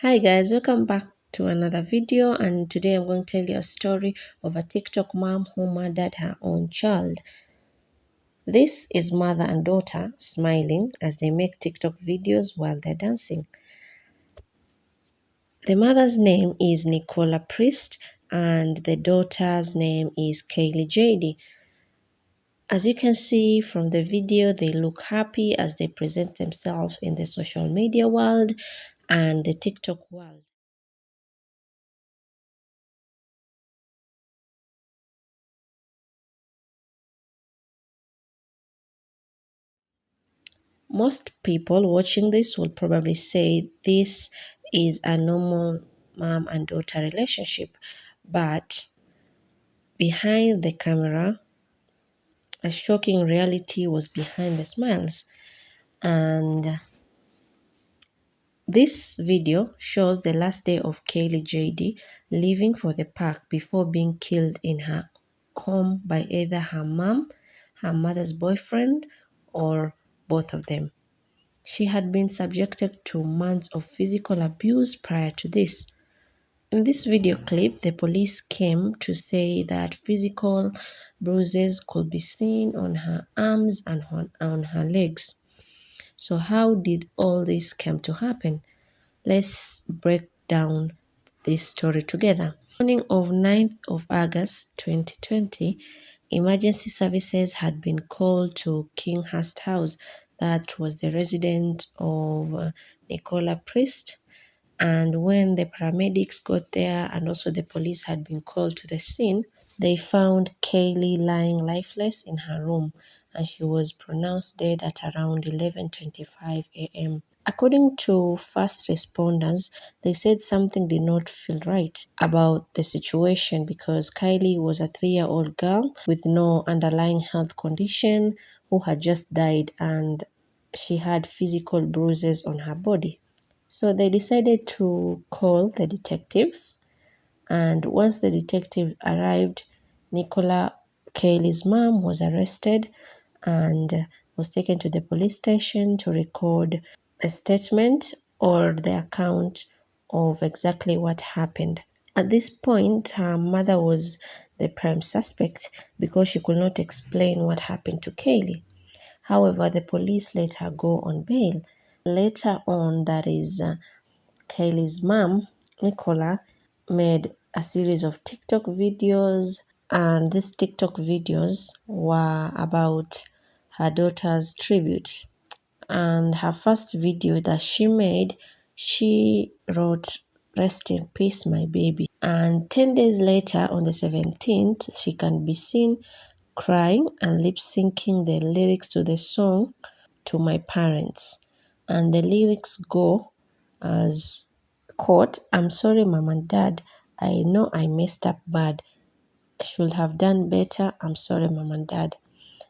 Hi guys, welcome back to another video, and today I'm going to tell you a story of a TikTok mom who murdered her own child. This is mother and daughter smiling as they make TikTok videos while they're dancing. The mother's name is Nicola Priest and the daughter's name is Kylee Jaydee. As you can see from the video, they look happy as they present themselves in the social media world and the TikTok world. Most people watching this will probably say this is a normal mom and daughter relationship, but behind the camera, a shocking reality was behind the smiles. And this video shows the last day of Kylee Jaydee leaving for the park before being killed in her home by either her mom, her mother's boyfriend, or both of them. She had been subjected to months of physical abuse prior to this. In this video clip, the police came to say that physical bruises could be seen on her arms and on her legs. So how did all this come to happen? Let's break down this story together. Morning of 9th of August 2020, emergency services had been called to Kinghurst House, that was the residence of Nicola Priest. And when the paramedics got there and also the police had been called to the scene, they found Kylee lying lifeless in her room, and she was pronounced dead at around 11:25 a.m. According to first responders, they said something did not feel right about the situation because Kylee was a 3-year-old girl with no underlying health condition who had just died, and she had physical bruises on her body. So they decided to call the detectives, and once the detective arrived, Nicola, Kaylee's mom, was arrested and was taken to the police station to record a statement or the account of exactly what happened. At this point, her mother was the prime suspect because she could not explain what happened to Kylee. However, the police let her go on bail. Later on, that is Kaylee's mom, Nicola, made a series of TikTok videos, and these TikTok videos were about her daughter's tribute. And her first video that she made, she wrote, "Rest in peace, my baby." And 10 days later, on the 17th, she can be seen crying and lip syncing the lyrics to the song "To My Parents." And the lyrics go as, quote, "I'm sorry, mom and dad. I know I messed up bad. Should have done better. I'm sorry, mom and dad."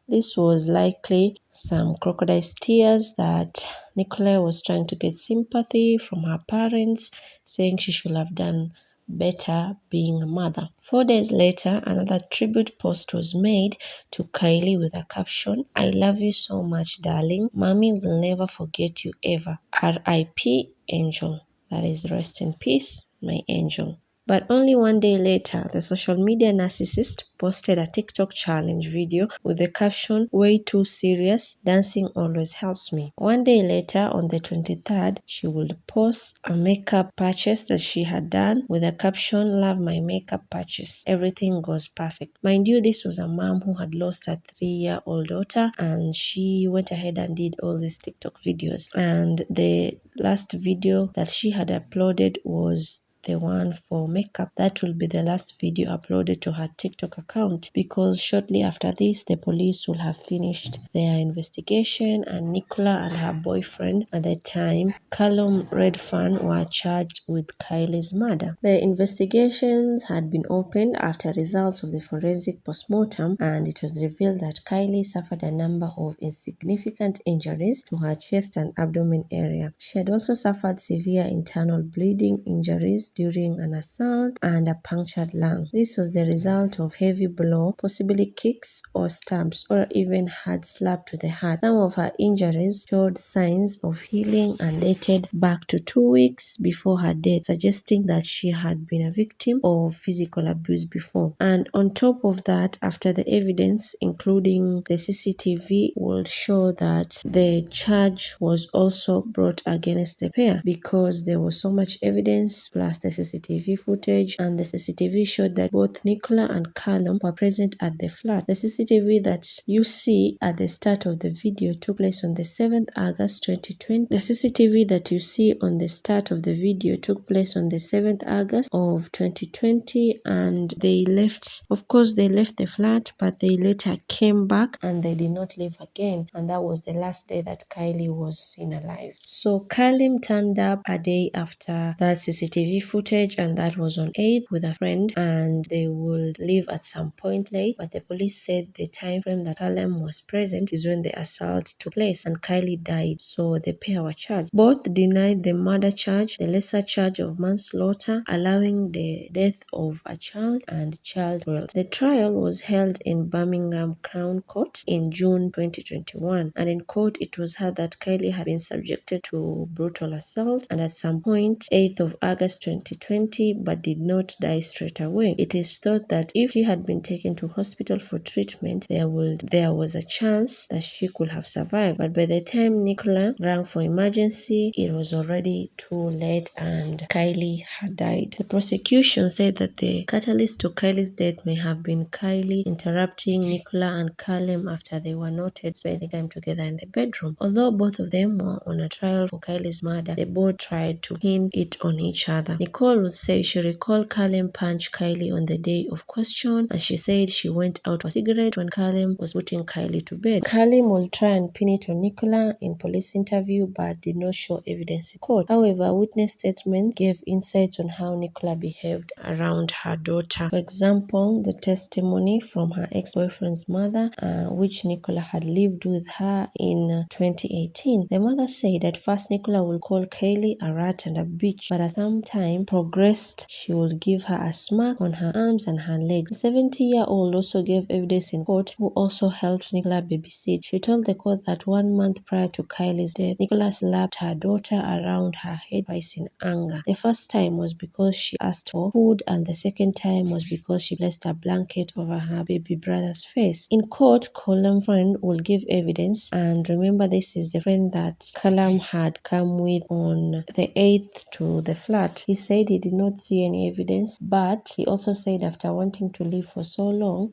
This was likely some crocodile tears that Nicola was trying to get sympathy from her parents, saying she should have done better being a mother. 4 days later, another tribute post was made to Kylee with a caption, "I love you so much, darling. Mommy will never forget you ever. R.I.P. Angel." That is, rest in peace, my angel. But only 1 day later, the social media narcissist posted a TikTok challenge video with the caption, "Way too serious, dancing always helps me." 1 day later, on the 23rd, she would post a makeup purchase that she had done with the caption, "Love my makeup purchase. Everything goes perfect." Mind you, this was a mom who had lost a 3-year-old daughter, and she went ahead and did all these TikTok videos. And the last video that she had uploaded was the one for makeup. That will be the last video uploaded to her TikTok account, because shortly after this, the police will have finished their investigation, and Nicola and her boyfriend at the time, Callum Redfern, were charged with Kylie's murder. The investigations had been opened after results of the forensic postmortem, and it was revealed that Kylee suffered a number of insignificant injuries to her chest and abdomen area. She had also suffered severe internal bleeding injuries during an assault and a punctured lung. This was the result of heavy blow, possibly kicks or stabs, or even hard slap to the heart. Some of her injuries showed signs of healing and dated back to 2 weeks before her death, suggesting that she had been a victim of physical abuse before. And on top of that, after the evidence, including the CCTV, will show that the charge was also brought against the pair because there was so much evidence plus the CCTV footage, and the CCTV showed that both Nicola and Callum were present at the flat. The CCTV that you see at the start of the video took place on the 7th August 2020. The CCTV that you see on the start of the video took place on the 7th August of 2020, and they left, of course they left the flat, but they later came back and they did not leave again, and that was the last day that Kylee was seen alive. So Callum turned up a day after that CCTV footage, and that was on 8th with a friend, and they would leave at some point late, but the police said the time frame that Callum was present is when the assault took place and Kylee died, so the pair were charged. Both denied the murder charge, the lesser charge of manslaughter, allowing the death of a child and child cruelty. The trial was held in Birmingham Crown Court in June 2021, and in court it was heard that Kylee had been subjected to brutal assault and at some point 8th of August 2020 but did not die straight away. It is thought that if she had been taken to hospital for treatment, there was a chance that she could have survived, but by the time Nicola rang for emergency, it was already too late and Kylee had died. The prosecution said that the catalyst to Kylie's death may have been Kylee interrupting Nicola and Callum after they were noted spending time together in the bedroom. Although both of them were on a trial for Kylie's murder, they both tried to pin it on each other. Nicole would say she recalled Callum punched Kylee on the day of question, and she said she went out for a cigarette when Callum was putting Kylee to bed. Callum will try and pin it on Nicola in police interview but did not show evidence in court. However, witness statements gave insights on how Nicola behaved around her daughter. For example, the testimony from her ex-boyfriend's mother, which Nicola had lived with her in 2018. The mother said at first Nicola would call Kylee a rat and a bitch, but as some time progressed, she would give her a smack on her arms and her legs. The 70-year-old also gave evidence in court, who also helped Nicola babysit. She told the court that 1 month prior to Kylie's death, Nicola slapped her daughter around her head twice in anger. The first time was because she asked for food, and the second time was because she placed a blanket over her baby brother's face. In court, Callum's friend will give evidence, and remember this is the friend that Callum had come with on the 8th to the flat. He said he did not see any evidence, but he also said after wanting to leave for so long,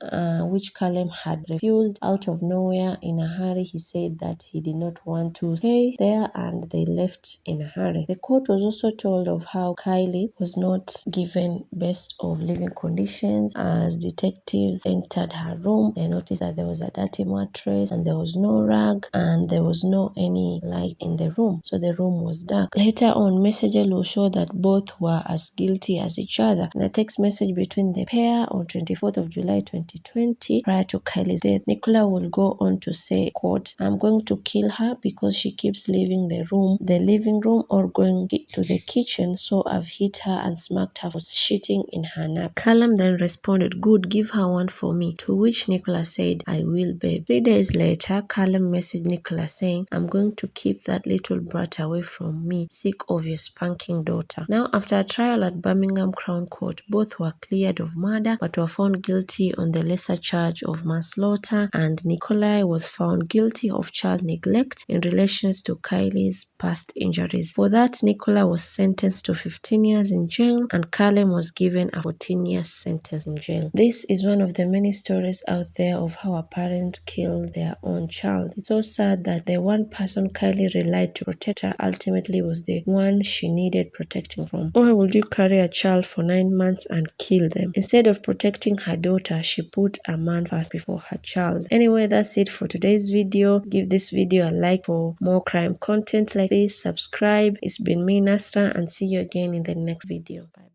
which Callum had refused out of nowhere in a hurry, he said that he did not want to stay there and they left in a hurry. The court was also told of how Kylee was not given best of living conditions. As detectives entered her room, they noticed that there was a dirty mattress and there was no rug and there was no any light in the room, so the room was dark. Later on, messages will show that both were as guilty as each other. In a text message between the pair on 24th of July 2020, prior to Kylie's death, Nicola will go on to say, quote, "I'm going to kill her because she keeps leaving the living room or going to the kitchen, so I've hit her and smacked her for shitting in her nap." Callum then responded, "Good, give her one for me," to which Nicola said, "I will, babe." 3 days later, Callum messaged Nicola saying, "I'm going to keep that little brat away from me, sick of your spanking daughter." Now, after a trial at Birmingham Crown Court, both were cleared of murder but were found guilty on the lesser charge of manslaughter, and Nicola was found guilty of child neglect in relation to Kylie's past injuries. For that, Nicola was sentenced to 15 years in jail and Callum was given a 14-year sentence in jail. This is one of the many stories out there of how a parent killed their own child. It's so sad that the one person Kylee relied to protect her ultimately was the one she needed protecting from. Why would you carry a child for 9 months and kill them? Instead of protecting her daughter, she put a man first before her child. Anyway, that's it for today's video. Give this video a like for more crime content like this. Subscribe. It's been me, Nasra, and see you again in the next video. Bye.